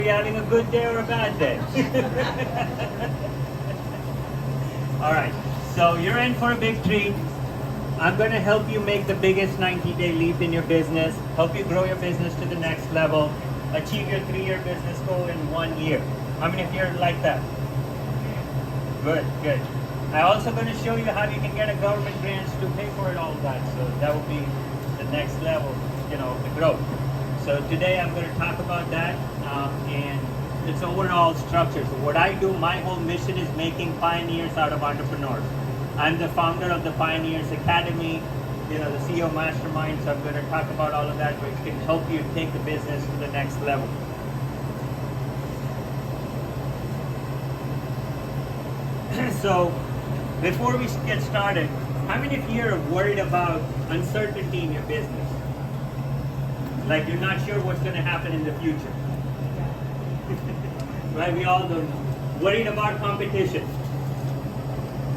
Are you having a good day or a bad day? All right, so you're in for a big treat. I'm going to help you make the biggest 90-day leap in your business, help you grow your business to the next level, achieve your 3-year business goal in 1 year. How many of you are like that? Good, good. I'm also going to show you how you can get a government grants to pay for it, all that. So that will be the next level, of the growth. So today I'm going to talk about that and its overall structure. So what I do, my whole mission is making pioneers out of entrepreneurs. I'm the founder of the Pioneers Academy, the CEO Mastermind. So I'm going to talk about all of that, which can help you take the business to the next level. So before we get started, how many of you are worried about uncertainty in your business? Like you're not sure what's going to happen in the future. Right? We all don't know. Worried about competition?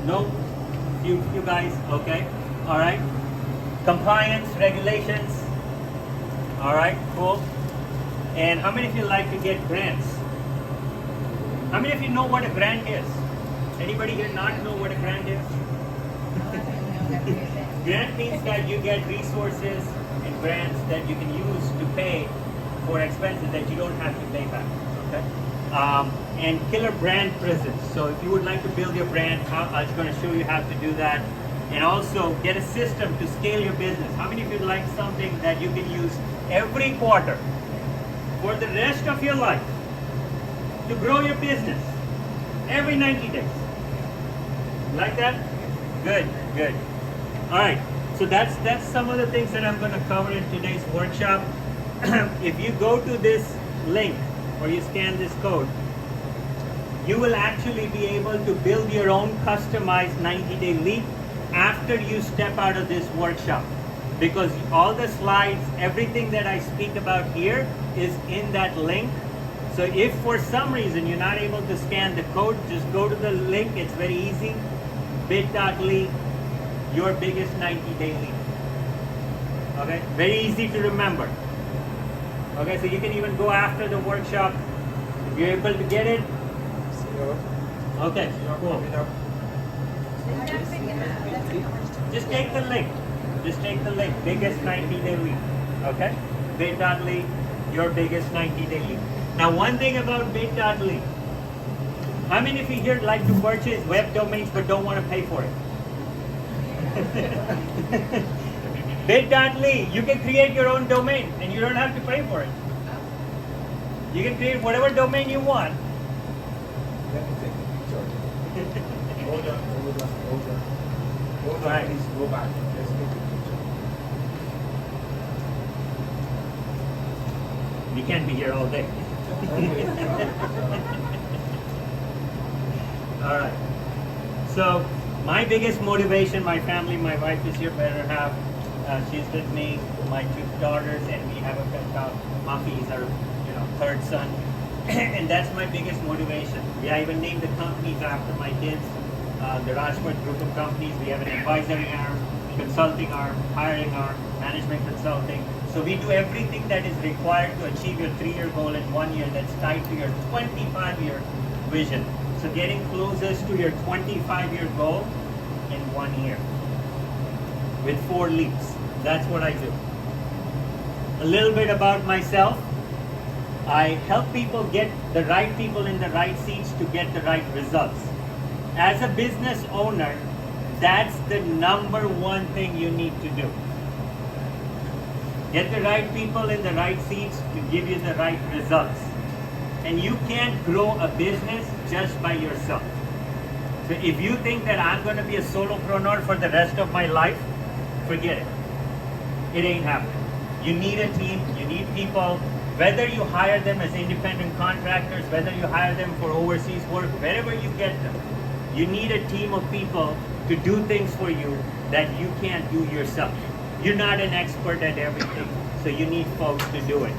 No? You guys? Okay. All right. Compliance, regulations? All right. Cool. And how many of you like to get grants? How many of you know what a grant is? Anybody here not know what a grant is? Grant means that you get resources and grants that you can use to pay for expenses that you don't have to pay back. Okay? And killer brand presence. So if you would like to build your brand, I'm going to show you how to do that. And also get a system to scale your business. How many of you like something that you can use every quarter for the rest of your life to grow your business every 90 days? Like that? Good, good. All right, so that's some of the things that I'm going to cover in today's workshop. If you go to this link or you scan this code, you will actually be able to build your own customized 90-day leap after you step out of this workshop. Because all the slides, everything that I speak about here is in that link. So if for some reason you're not able to scan the code, just go to the link. It's very easy. bit.ly, your biggest 90-day leap. Okay, very easy to remember. Okay, so you can even go after the workshop if you're able to get it. Okay, cool. Just take the link. Just take the link. Biggest 90-day leap. Okay, bit.ly, your biggest 90-day leap. Now, one thing about bit.ly. How many of you here like to purchase web domains but don't want to pay for it? Bit.ly, you can create your own domain and you don't have to pay for it. You can create whatever domain you want. Let me take a picture. Hold on. Hold on, Right. please go back. Let's take a picture. We can't be here all day. All right. So my biggest motivation, my family, my wife is here, better half. She's with me, my 2 daughters, and we have a pet dog. Muffy is our, 3rd son, and that's my biggest motivation. I even named the companies after my kids. The Rajparth group of companies. We have an advisory arm, consulting arm, hiring arm, management consulting. So we do everything that is required to achieve your 3-year goal in 1 year. That's tied to your 25-year vision. So getting closest to your 25-year goal in 1 year with 4 leaps. That's what I do. A little bit about myself. I help people get the right people in the right seats to get the right results. As a business owner, that's the number one thing you need to do. Get the right people in the right seats to give you the right results. And you can't grow a business just by yourself. So if you think that I'm going to be a solopreneur for the rest of my life, forget it. It ain't happening. You need a team, you need people, whether you hire them as independent contractors, whether you hire them for overseas work, wherever you get them, you need a team of people to do things for you that you can't do yourself. You're not an expert at everything, so you need folks to do it.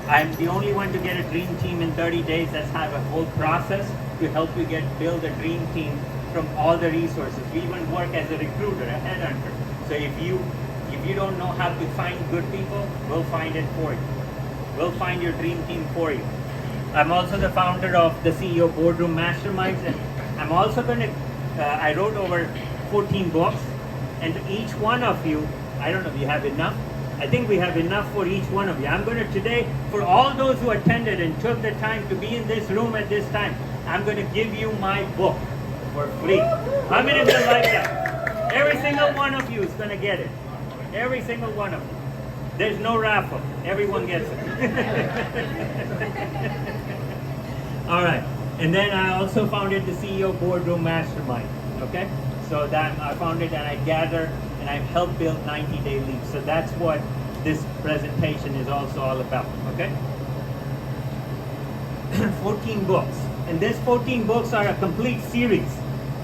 I'm the only one to get a dream team in 30 days. That's have a whole process to help you build a dream team from all the resources. We even work as a recruiter, a headhunter. So if you don't know how to find good people, we'll find it for you. We'll find your dream team for you. I'm also the founder of the CEO Boardroom Masterminds, and I'm also going to, I wrote over 14 books, and each one of you, I don't know if you have enough. I think we have enough for each one of you. I'm going to today, for all those who attended and took the time to be in this room at this time, I'm going to give you my book for free. How many of you like that? Every single one of you is going to get it. Every single one of you. There's no raffle. Everyone gets it. All right. And then I also founded the CEO Boardroom Mastermind. Okay? So that I founded and I gather and I've helped build 90-day leads. So that's what this presentation is also all about. Okay? 14 books. And these 14 books are a complete series.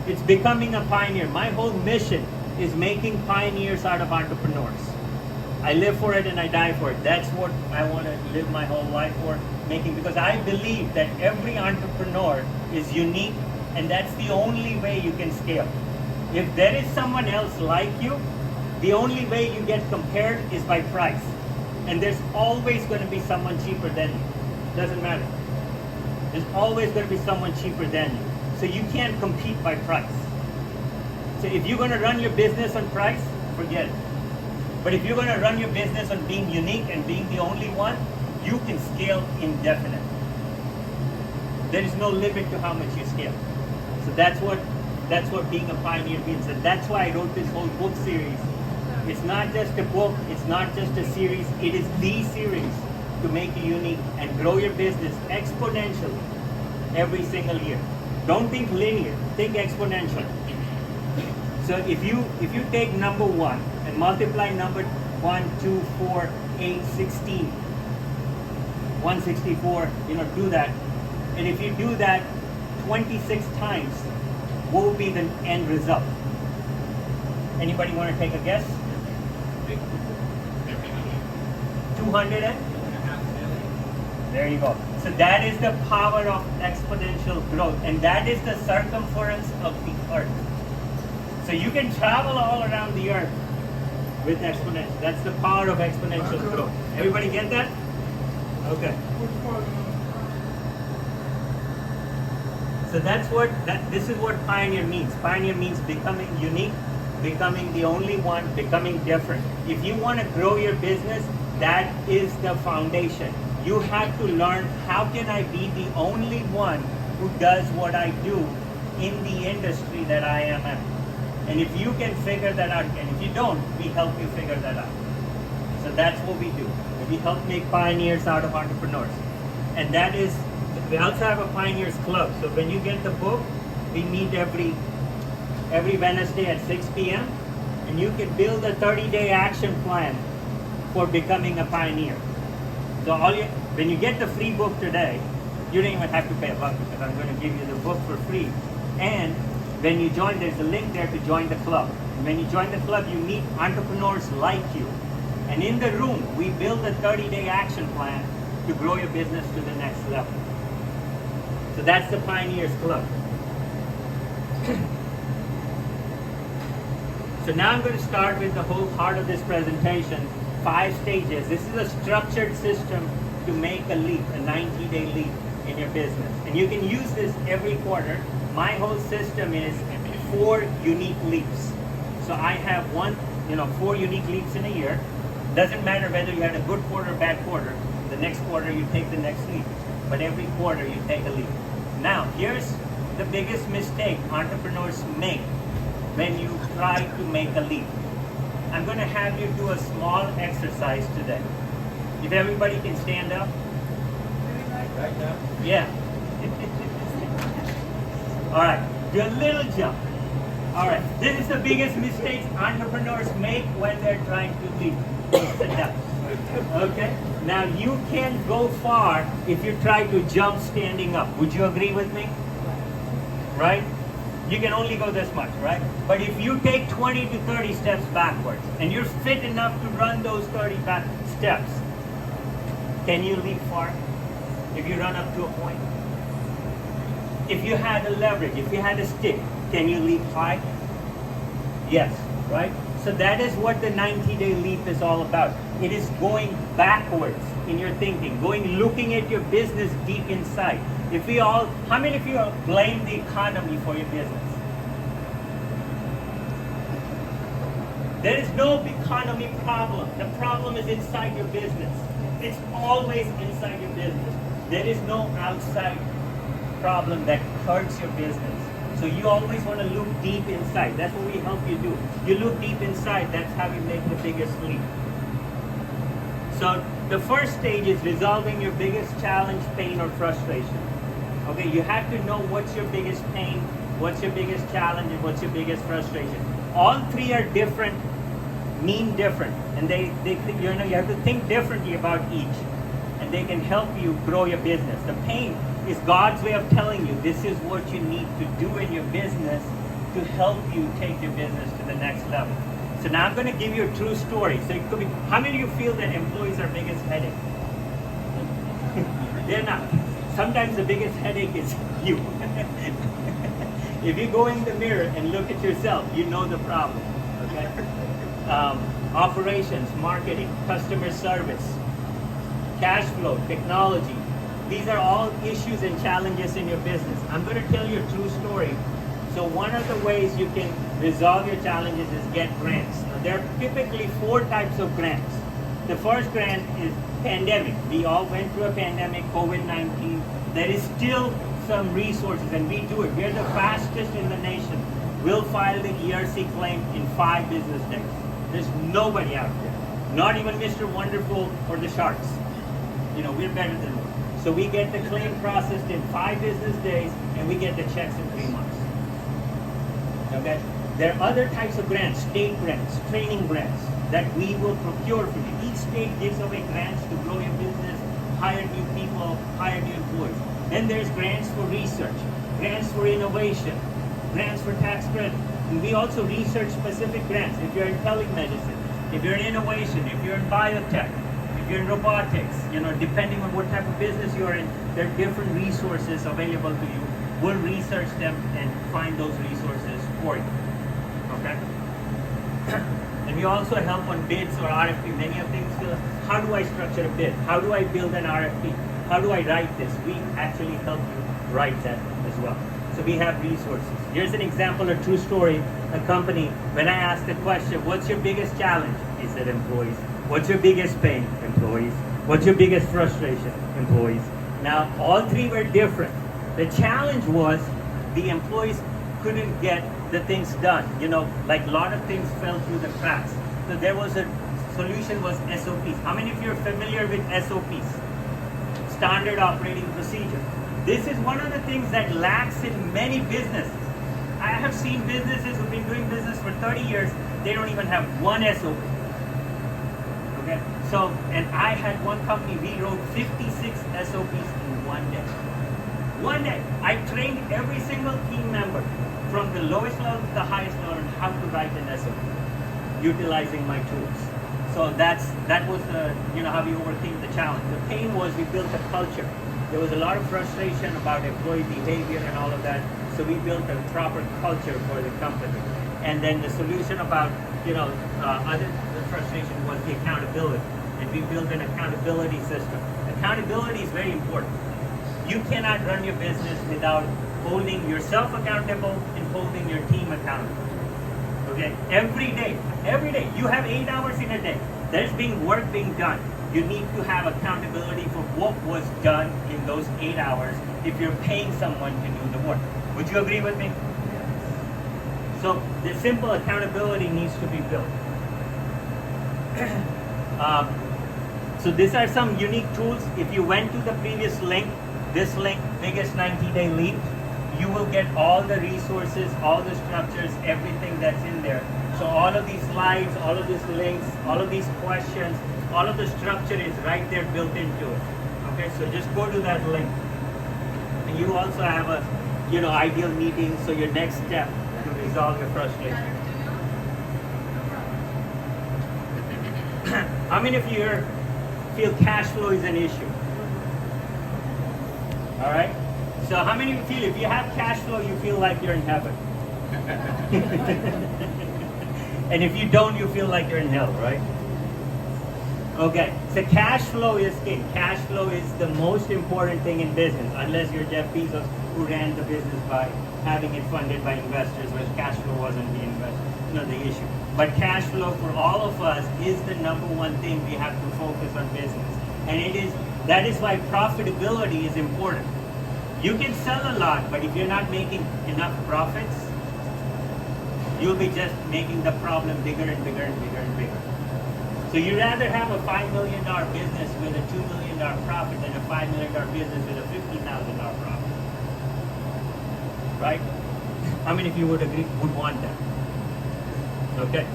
It's becoming a pioneer. My whole mission is making pioneers out of entrepreneurs. I live for it and I die for it. That's what I want to live my whole life for, making, because I believe that every entrepreneur is unique, and that's the only way you can scale. If there is someone else like you, the only way you get compared is by price. And there's always going to be someone cheaper than you. Doesn't matter. There's always going to be someone cheaper than you. So you can't compete by price. So if you're going to run your business on price, forget it. But if you're going to run your business on being unique and being the only one, you can scale indefinitely. There is no limit to how much you scale. So that's what being a pioneer means. And that's why I wrote this whole book series. It's not just a book, it's not just a series, it is the series to make you unique and grow your business exponentially every single year. Don't think linear, think exponential. So if you take number 1 and multiply number 1, 2, 4, 8, 16, 164, do that. And if you do that 26 times, what will be the end result? Anybody want to take a guess? 200 and? There you go. So that is the power of exponential growth, and that is the circumference of the earth. So you can travel all around the earth with exponential. That's the power of exponential growth. Everybody get that? Okay. So this is what pioneer means. Pioneer means becoming unique, becoming the only one, becoming different. If you want to grow your business, that is the foundation. You have to learn, how can I be the only one who does what I do in the industry that I am in? And if you can figure that out, and if you don't, we help you figure that out. So that's what we do. We help make pioneers out of entrepreneurs. And that is, we also have a Pioneers Club. So when you get the book, we meet every Wednesday at 6 p.m. and you can build a 30-day action plan for becoming a pioneer. So when you get the free book today, you don't even have to pay $1 because I'm going to give you the book for free. And when you join, there's a link there to join the club. And when you join the club, you meet entrepreneurs like you. And in the room, we build a 30-day action plan to grow your business to the next level. So that's the Pioneers Club. So now I'm going to start with the whole heart of this presentation, 5 stages. This is a structured system to make a leap, a 90-day leap in your business. And you can use this every quarter. My whole system is 4 unique leaps. So I have 4 unique leaps in a year. Doesn't matter whether you had a good quarter or bad quarter. The next quarter you take the next leap. But every quarter you take a leap. Now, here's the biggest mistake entrepreneurs make when you try to make a leap. I'm going to have you do a small exercise today. If everybody can stand up. Right now? Yeah. All right, do a little jump. All right, this is the biggest mistake entrepreneurs make when they're trying to leap. Sit down. Okay? Now you can go far if you try to jump standing up. Would you agree with me? Right? You can only go this much, right? But if you take 20 to 30 steps backwards and you're fit enough to run those 30 back steps, can you leap far if you run up to a point? If you had a leverage, if you had a stick, can you leap high? Yes, right? So that is what the 90-day leap is all about. It is going backwards in your thinking, looking at your business deep inside. How many of you blame the economy for your business? There is no economy problem. The problem is inside your business. It's always inside your business. There is no outside problem that hurts your business. So you always want to look deep inside. That's what we help you do. You look deep inside. That's how you make the biggest leap. So the first stage is resolving your biggest challenge, pain, or frustration. Okay, you have to know what's your biggest pain, what's your biggest challenge, and what's your biggest frustration. All three are different, mean different, and you have to think differently about each, and they can help you grow your business. The pain is God's way of telling you this is what you need to do in your business to help you take your business to the next level. So now I'm going to give you a true story. So it could be, how many of you feel that employees are biggest headache? They're not. Sometimes the biggest headache is you. If you go in the mirror and look at yourself, you know the problem. Okay? Operations, marketing, customer service, cash flow, technology. These are all issues and challenges in your business. I'm going to tell you a true story. So one of the ways you can resolve your challenges is get grants. Now, there are typically 4 types of grants. The first grant is pandemic. We all went through a pandemic, COVID-19. There is still some resources, and we do it. We're the fastest in the nation. We'll file the ERC claim in 5 business days. There's nobody out there. Not even Mr. Wonderful or the Sharks. We're better than them. So we get the claim processed in 5 business days, and we get the checks in 3 months. Okay? There are other types of grants, state grants, training grants, that we will procure for you. Each state gives away grants to grow your business, hire new people, hire new employees. Then there's grants for research, grants for innovation, grants for tax credit. And we also research specific grants. If you're in telemedicine, if you're in innovation, if you're in biotech, if you're in robotics, depending on what type of business you're in, there are different resources available to you. We'll research them and find those resources for you. Okay? And we also help on bids or RFP. Many of things, how do I structure a bid? How do I build an RFP? How do I write this? We actually help you write that as well. So we have resources. Here's an example, a true story. A company, when I asked the question, what's your biggest challenge? He said, employees. What's your biggest pain? Employees. What's your biggest frustration? Employees. Now, all 3 were different. The challenge was the employees couldn't get the things done. Like a lot of things fell through the cracks. So there was a solution was SOPs. How many of you are familiar with SOPs? Standard operating procedure. This is one of the things that lacks in many businesses. I have seen businesses who've been doing business for 30 years, they don't even have one SOP. Okay? So, and I had one company, we wrote 56 SOPs in one day. One day, I trained every single team member from the lowest level to the highest level on how to write an SOP, utilizing my tools. So that was how we overcame the challenge. The pain was we built a culture. There was a lot of frustration about employee behavior and all of that. So we built a proper culture for the company. And then the solution about the frustration was the accountability. And we built an accountability system. Accountability is very important. You cannot run your business without holding yourself accountable and holding your team accountable. Okay? Every day, you have 8 hours in a day. There's work being done. You need to have accountability for what was done in those 8 hours if you're paying someone to do the work. Would you agree with me? So the simple accountability needs to be built. So these are some unique tools. If you went to the previous link, this link, Biggest 90-Day Leap, you will get all the resources, all the structures, everything that's in there. So all of these slides, all of these links, all of these questions, all of the structure is right there built into it. Okay, so just go to that link. And you also have a ideal meeting, so your next step to resolve your frustration. How many of you here feel cash flow is an issue? All right? So how many of you feel if you have cash flow, you feel like you're in heaven? And if you don't, you feel like you're in hell, right? Okay, so cash flow is king. Cash flow is the most important thing in business, unless you're Jeff Bezos, who ran the business by having it funded by investors, where cash flow wasn't the issue. But cash flow for all of us is the number one thing we have to focus on business, and that is why profitability is important. You can sell a lot, but if you're not making enough profits, you'll be just making the problem bigger and bigger and bigger and bigger. So you'd rather have a $5 million business with a $2 million profit than a $5 million business with a $50,000 profit. Right? How many of you would want that? Okay.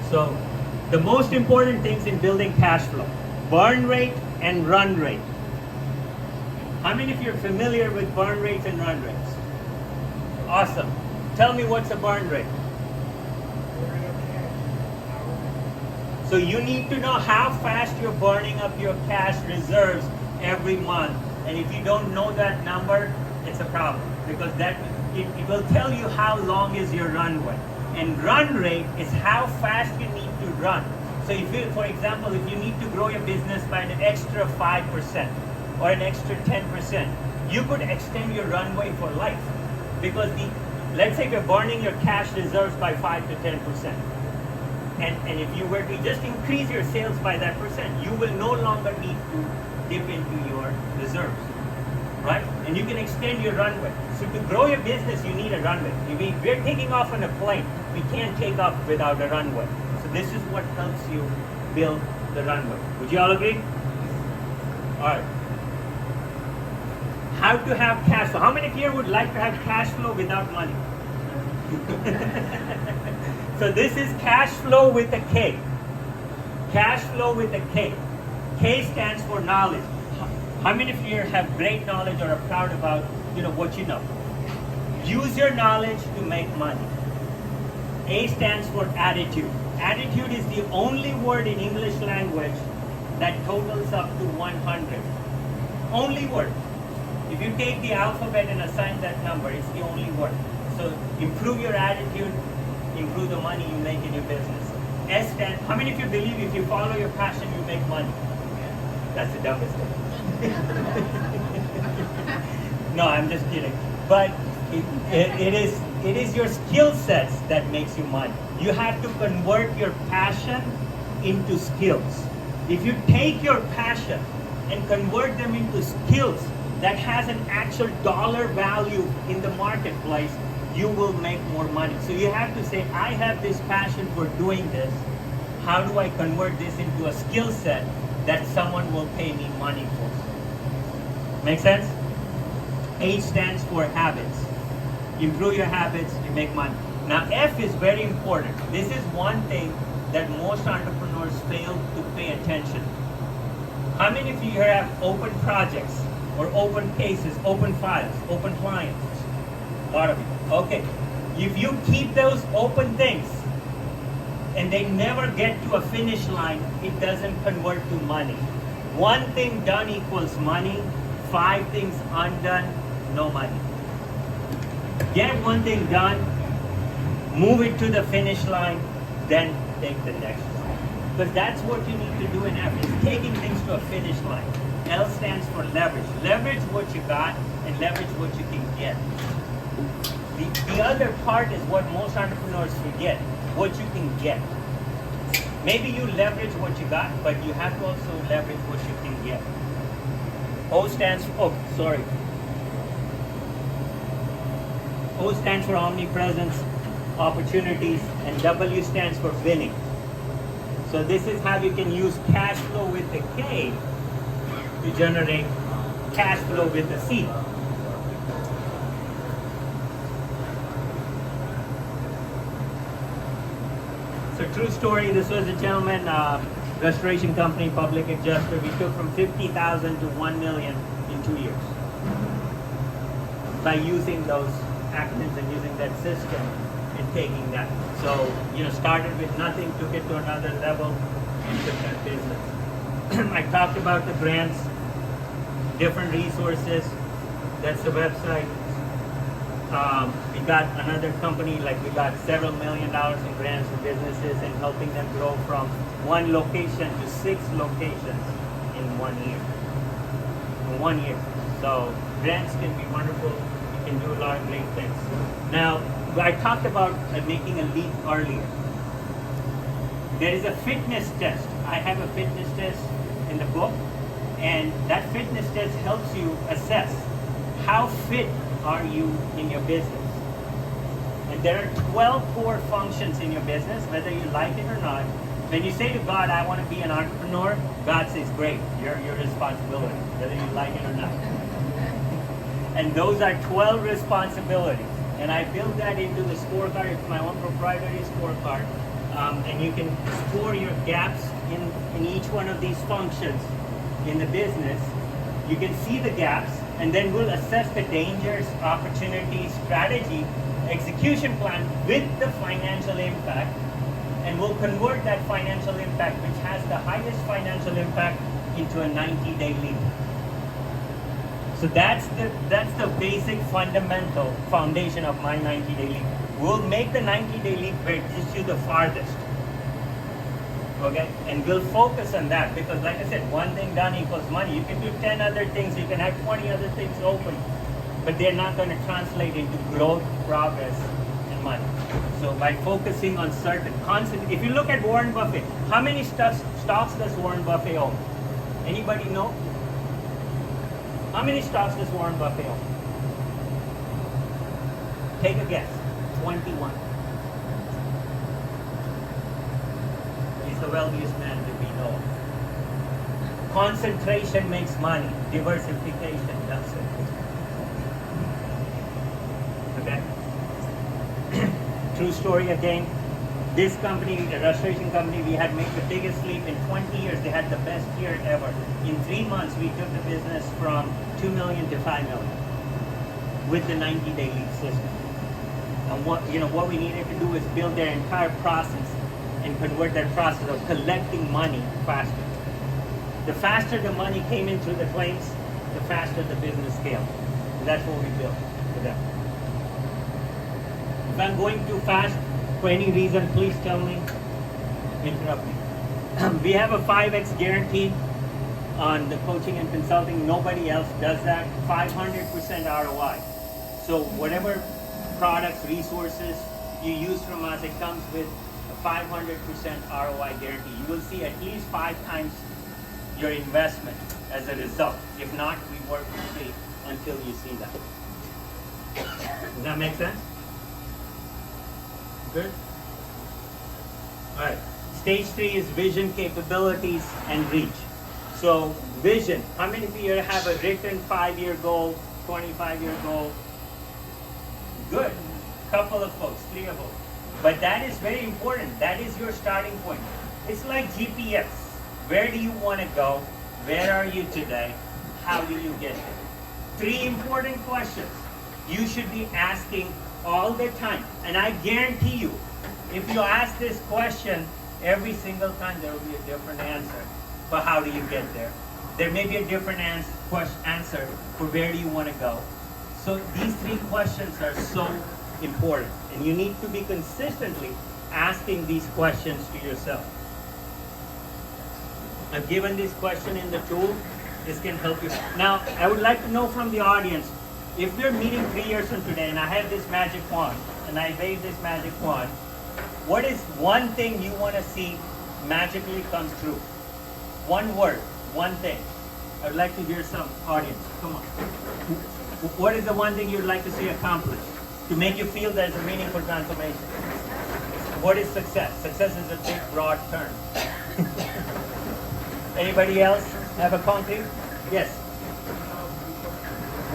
So the most important things in building cash flow: burn rate and run rate. How many of you are familiar with burn rates and run rates? Awesome. Tell me, what's a burn rate? So you need to know how fast you're burning up your cash reserves every month. And if you don't know that number, it's a problem, because it will tell you how long is your runway. And run rate is how fast you need to run. So if you, for example, if you need to grow your business by an extra 5% or an extra 10%, you could extend your runway for life. Because let's say you're burning your cash reserves by 5 to 10%. And if you were to just increase your sales by that percent, you will no longer need to dip into your reserves, right? And you can extend your runway. So to grow your business, you need a runway. If we're taking off on a plane, we can't take off without a runway. So this is what helps you build the runway. Would you all agree? All right. How to have cash flow? How many here would like to have cash flow without money? So this is cash flow with a K. Cash flow with a K. K stands for knowledge. How many of you have great knowledge or are proud about what you know? Use your knowledge to make money. A stands for attitude. Attitude is the only word in English language that totals up to 100. Only word. If you take the alphabet and assign that number, it's the only word. So improve your attitude, improve the money you make in your business. S stands, how many of you believe if you follow your passion, you make money? That's the dumbest thing. No, I'm just kidding. But it is your skill sets that makes you money. You have to convert your passion into skills. If you take your passion and convert them into skills that has an actual dollar value in the marketplace, you will make more money. So you have to say, I have this passion for doing this. How do I convert this into a skill set that someone will pay me money for? Make sense? H stands for habits. Improve your habits, you make money. Now F is very important. This is one thing that most entrepreneurs fail to pay attention. How many of you here have open projects or open cases, open files, open clients? A lot of you. Okay. If you keep those open things and they never get to a finish line, it doesn't convert to money. One thing done equals money. 5 things undone, no money. Get one thing done, move it to the finish line, then take the next one. Because that's what you need to do in F, is taking things to a finish line. L stands for leverage. Leverage what you got and leverage what you can get. The other part is what most entrepreneurs forget, what you can get. Maybe you leverage what you got, but you have to also leverage what you can get. O stands for omnipresence, opportunities, and W stands for winning. So this is how you can use cash flow with the K to generate cash flow with the C. So true story, this was a gentleman, restoration company, public adjuster. We took from 50,000 to 1 million in 2 years by using those acronyms and using that system and taking that. So, started with nothing, took it to another level, and took that business. I talked about the grants, different resources. That's the website. We got another company, like we got several $1 million in grants to businesses and helping them grow from 1 location to 6 locations in 1 year. In 1 year. So grants can be wonderful. You can do a lot of great things. Now, I talked about making a leap earlier. There is a fitness test. I have a fitness test in the book, and that fitness test helps you assess how fit are you in your business. And there are 12 core functions in your business, whether you like it or not. When you say to God, I want to be an entrepreneur, God says, great, you're your responsibility, whether you like it or not. And those are 12 responsibilities. And I build that into the scorecard. It's my own proprietary scorecard. And you can score your gaps in each one of these functions in the business. You can see the gaps, and then we'll assess the dangers, opportunities, strategy, execution plan with the financial impact, and we'll convert that financial impact, which has the highest financial impact, into a 90-day leap. So that's the basic fundamental foundation of my 90-day leap. We'll make the 90-day leap where it gets you the farthest. Okay? And we'll focus on that because, like I said, one thing done equals money. You can do 10 other things, you can have 20 other things open, but they're not going to translate into growth, progress, and money. So by focusing on certain constant, if you look at Warren Buffett, how many stocks does Warren Buffett own? Anybody know? How many stocks does Warren Buffett own? Take a guess. 21. He's the wealthiest man that we know of. Concentration makes money. Diversification does it. Okay? True story again. This company, the restoration company, we had made the biggest leap in 20 years. They had the best year ever. In 3 months, we took the business from 2 million to 5 million with the 90-day leap system. And what we needed to do is build their entire process and convert that process of collecting money faster. The faster the money came in through the claims, the faster the business scaled. And that's what we built for them. If I'm going too fast for any reason, please tell me, interrupt me. We have a 5x guarantee on the coaching and consulting. Nobody else does that. 500% ROI. So whatever products, resources you use from us, it comes with a 500% ROI guarantee. You will see at least 5 times your investment as a result. If not, we work for free until you see that. Does that make sense? Good? Alright. Stage 3 is vision, capabilities, and reach. So, vision. How many of you have a written 5-year goal, 25-year goal? Good. Couple of folks, 3 of folks. But that is very important. That is your starting point. It's like GPS. Where do you want to go? Where are you today? How do you get there? 3 important questions you should be asking all the time. And I guarantee you, if you ask this question every single time, there will be a different answer for how do you get there. There may be a different answer for where do you want to go. So these 3 questions are so important. And you need to be consistently asking these questions to yourself. I've given this question in the tool. This can help you. Now, I would like to know from the audience, if we're meeting 3 years from today and I have this magic wand and I wave this magic wand, what is one thing you want to see magically come true? One word, one thing. I would like to hear some audience. Come on. What is the one thing you'd like to see accomplished to make you feel there's a meaningful transformation? What is success? Success is a big, broad term. Anybody else have a concrete? Yes.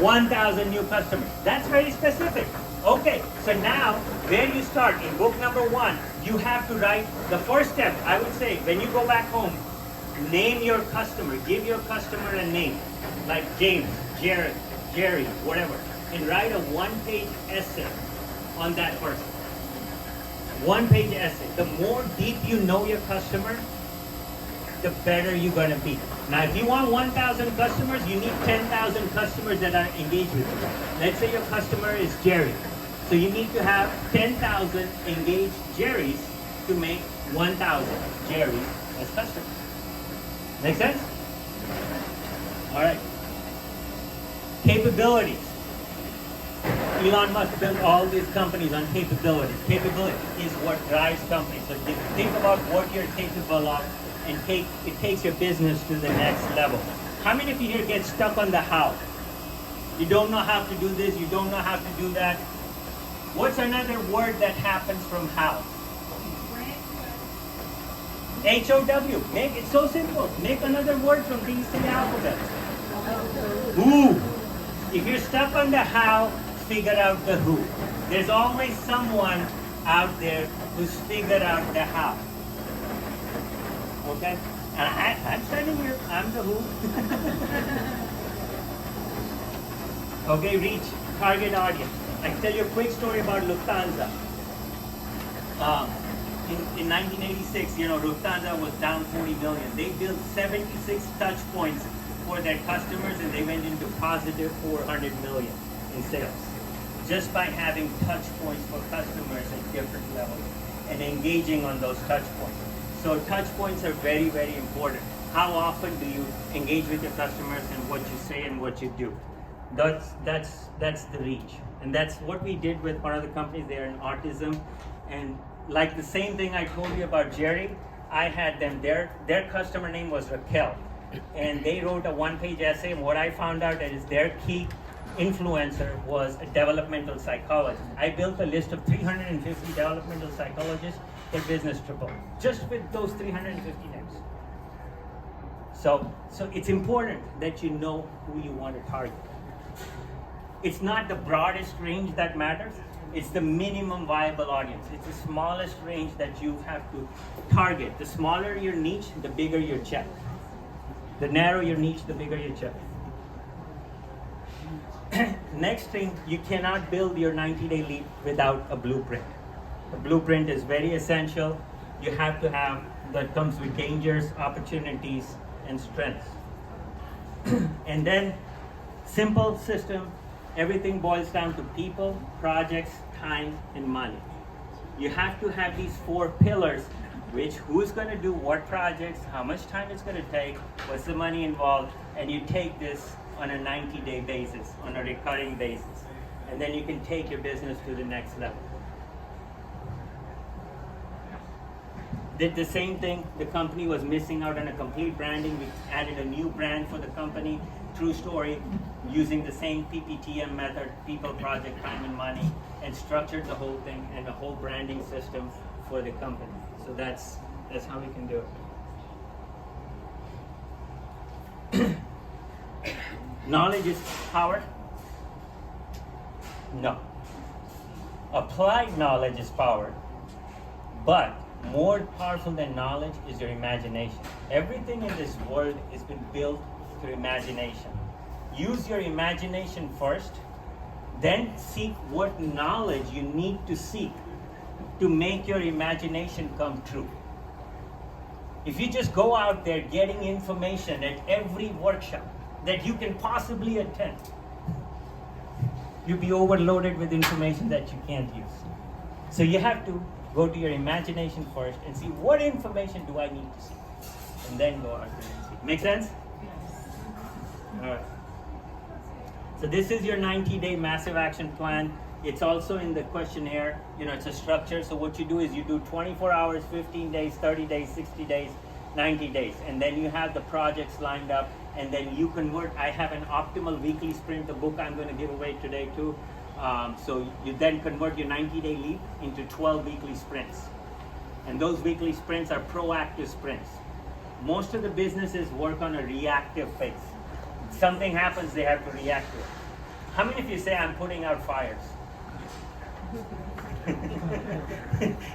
1,000 new customers. That's very specific. Okay, so now where you start in book number 1, you have to write the first step. I would say when you go back home, name your customer. Give your customer a name, like James, Jared, Jerry, whatever, and write a 1-page essay on that person. 1-page essay. The more deep you know your customer, the better you're going to be. Now, if you want 1,000 customers, you need 10,000 customers that are engaged with you. Let's say your customer is Jerry. So you need to have 10,000 engaged Jerrys to make 1,000 Jerrys as customers. Make sense? All right. Capabilities. Elon Musk built all these companies on capabilities. Capability is what drives companies. So think about what you're capable of, and it takes your business to the next level. How many of you here get stuck on the how? You don't know how to do this, you don't know how to do that. What's another word that happens from how? H-O-W. It's so simple. Make another word from these three alphabets. Who. If you're stuck on the how, figure out the who. There's always someone out there who's figured out the how. Okay? And I'm standing here. I'm the who. Okay, reach target audience. I can tell you a quick story about Lufthansa. In 1986, Lufthansa was down 40 million. They built 76 touch points for their customers, and they went into positive 400 million in sales just by having touch points for customers at different levels and engaging on those touch points. So touch points are very, very important. How often do you engage with your customers and what you say and what you do? That's the reach. And that's what we did with one of the companies. They're in autism, and like the same thing I told you about Jerry, I had them, their customer name was Raquel, and they wrote a one-page essay, and what I found out is their key influencer was a developmental psychologist. I built a list of 350 developmental psychologists. Their business tripled just with those 350 names. So it's important that you know who you want to target. It's not the broadest range that matters. It's the minimum viable audience. It's the smallest range that you have to target. The smaller your niche, the bigger your check. The narrower your niche, the bigger your check. Next thing, you cannot build your 90-day lead without a blueprint. A blueprint is very essential. You have to have, that comes with dangers, opportunities, and strengths. And then, simple system. Everything boils down to people, projects, time, and money. You have to have these 4 pillars, which who's going to do what projects, how much time it's going to take, what's the money involved, and you take this on a 90-day basis, on a recurring basis. And then you can take your business to the next level. Did the same thing. The company was missing out on a complete branding. We added a new brand for the company. True story, using the same PPTM method, people, project, time, and money, and structured the whole thing and a whole branding system for the company. So that's how we can do it. Knowledge is power? No. Applied knowledge is power, but more powerful than knowledge is your imagination. Everything in this world has been built through imagination. Use your imagination first, then seek what knowledge you need to seek to make your imagination come true. If you just go out there getting information at every workshop that you can possibly attend, you'll be overloaded with information that you can't use. So you have to go to your imagination first and see what information do I need to see, and then go out there and see. Make sense? All right. So this is your 90-day massive action plan. It's also in the questionnaire. It's a structure. So what you do is you do 24 hours, 15 days, 30 days, 60 days, 90 days. And then you have the projects lined up, and then you convert. I have an optimal weekly sprint, the book I'm going to give away today too. So you then convert your 90-day lead into 12 weekly sprints. And those weekly sprints are proactive sprints. Most of the businesses work on a reactive phase. Something happens, they have to react to it. How many of you say, I'm putting out fires?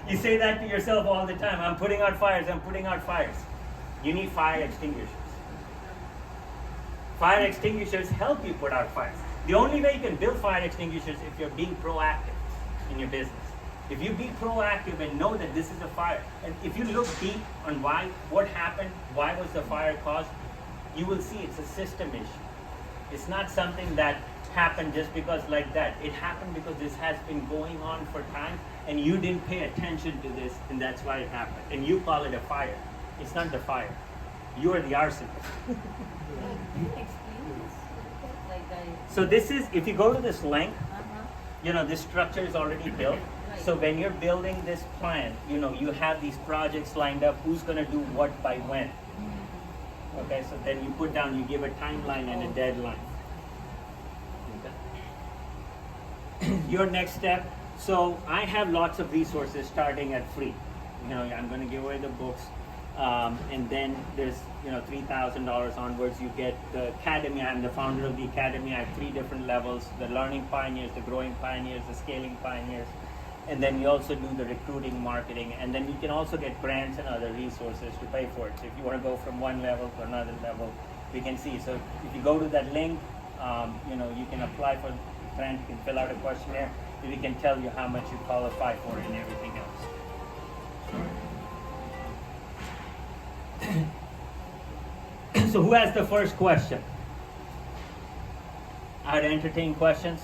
You say that to yourself all the time. I'm putting out fires, I'm putting out fires. You need fire extinguishers. Fire extinguishers help you put out fires. The only way you can build fire extinguishers is if you're being proactive in your business. If you be proactive and know that this is a fire, and if you look deep on what happened, why was the fire caused, you will see it's a system issue. It's not something that happened just because like that. It happened because this has been going on for time, and you didn't pay attention to this, and that's why it happened. And you call it a fire. It's not the fire. You are the arsonist. Can you explain this? Like So this is, if you go to this link, uh-huh. this structure is already built. Right. So when you're building this plan, you have these projects lined up, who's gonna do what by when. Okay, so then you put down, you give a timeline and a deadline. Okay. Your next step, so I have lots of resources starting at free. I'm gonna give away the books. And then there's $3,000 onwards. You get the academy. I'm the founder of the academy. I have 3 different levels: the learning pioneers, the growing pioneers, the scaling pioneers. And then we also do the recruiting, marketing, and then you can also get grants and other resources to pay for it. So if you want to go from one level to another level, we can see. So if you go to that link, you can apply for the grant. You can fill out a questionnaire. We can tell you how much you qualify for and everything else. So who has the first question? I would entertain questions.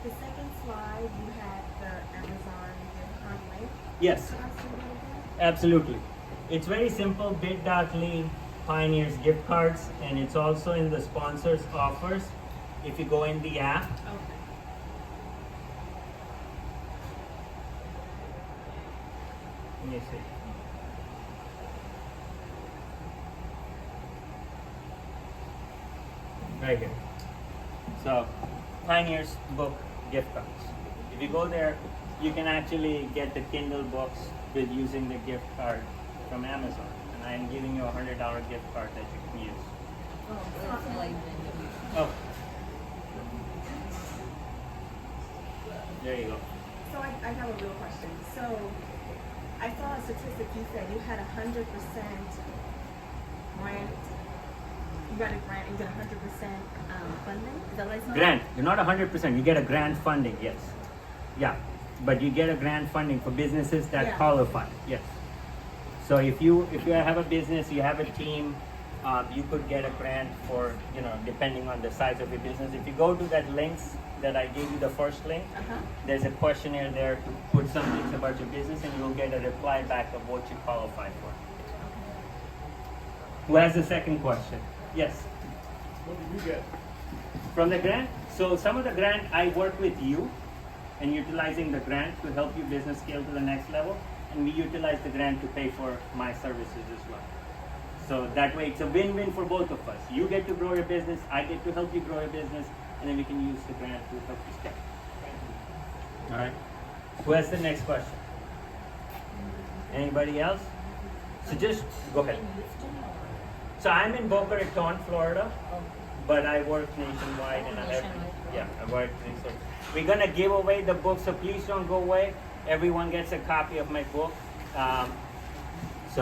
The second slide, you had the Amazon gift card link. Yes, Can I see that again? absolutely. It's very simple, bit.ly Pioneers gift cards, and it's also in the sponsors offers. If you go in the app, Okay. let me see. Right here. So, Pioneers book gift cards. If you go there, you can actually get the Kindle books with using the gift card from Amazon. And I am giving you a $100 gift card that you can use. Oh, that's like Oh. There you go. So I have a real question. So I saw a statistic you said you had 100% grant. You got a grant. You got 100% funding. Is that what I saw? Grant. You're not 100%. You get a grant funding, yes. Yeah. But you get a grant funding for businesses that Yeah. qualify. Yes. So if you have a business, you have a team, you could get a grant for, depending on the size of your business. If you go to that links that I gave you, the first link, Uh-huh. there's a questionnaire there to put some things about your business, and you'll get a reply back of what you qualify for. Who has the second question? Yes. What did you get? From the grant? So some of the grant, I work with you and utilizing the grant to help your business scale to the next level, and we utilize the grant to pay for my services as well. So that way it's a win-win for both of us. You get to grow your business, I get to help you grow your business, and then we can use the grant to help you scale. All right. Who has the next question? Anybody else? So just go ahead. So I'm in Boca Raton, Florida, but I work nationwide, and I have, I work. So we're gonna give away the book, so please don't go away. Everyone gets a copy of my book.